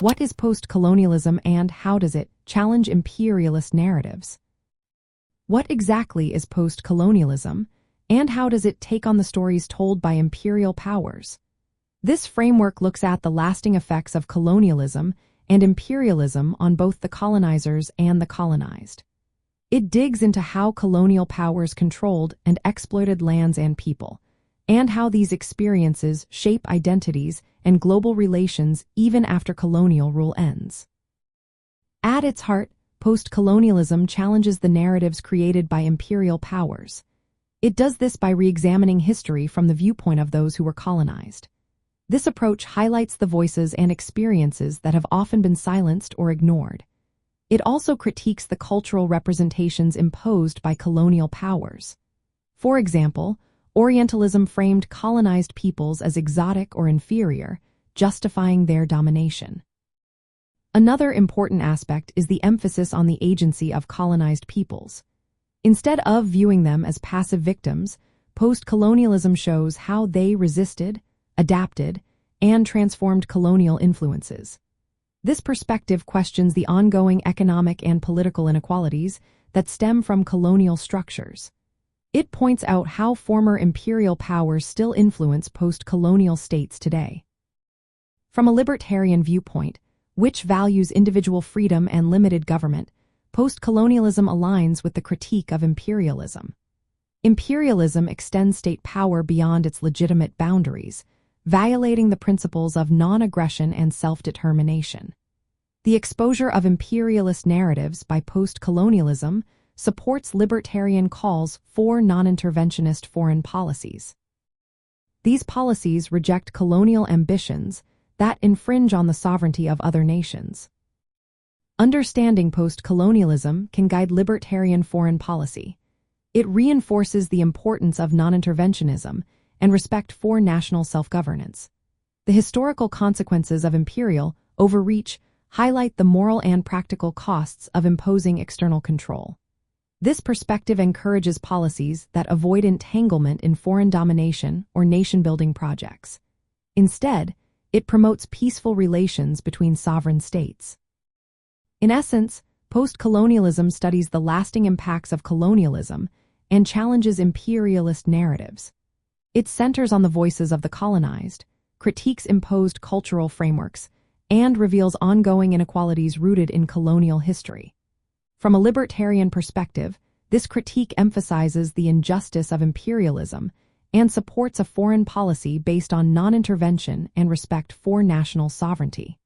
What is post-colonialism and how does it challenge imperialist narratives? What exactly is post-colonialism, and how does it take on the stories told by imperial powers? This framework looks at the lasting effects of colonialism and imperialism on both the colonizers and the colonized. It digs into how colonial powers controlled and exploited lands and people, and how these experiences shape identities and global relations even after colonial rule ends. At its heart, post-colonialism challenges the narratives created by imperial powers. It does this by re-examining history from the viewpoint of those who were colonized. This approach highlights the voices and experiences that have often been silenced or ignored. It also critiques the cultural representations imposed by colonial powers. For example, Orientalism framed colonized peoples as exotic or inferior, justifying their domination. Another important aspect is the emphasis on the agency of colonized peoples. Instead of viewing them as passive victims, post-colonialism shows how they resisted, adapted, and transformed colonial influences. This perspective questions the ongoing economic and political inequalities that stem from colonial structures. It points out how former imperial powers still influence post-colonial states today. From a libertarian viewpoint, which values individual freedom and limited government, post-colonialism aligns with the critique of imperialism. Imperialism extends state power beyond its legitimate boundaries, violating the principles of non-aggression and self-determination. The exposure of imperialist narratives by post-colonialism supports libertarian calls for non-interventionist foreign policies. These policies reject colonial ambitions that infringe on the sovereignty of other nations. Understanding post-colonialism can guide libertarian foreign policy. It reinforces the importance of non-interventionism and respect for national self-governance. The historical consequences of imperial overreach highlight the moral and practical costs of imposing external control. This perspective encourages policies that avoid entanglement in foreign domination or nation-building projects. Instead, it promotes peaceful relations between sovereign states. In essence, post-colonialism studies the lasting impacts of colonialism and challenges imperialist narratives. It centers on the voices of the colonized, critiques imposed cultural frameworks, and reveals ongoing inequalities rooted in colonial history. From a libertarian perspective, this critique emphasizes the injustice of imperialism and supports a foreign policy based on non-intervention and respect for national sovereignty.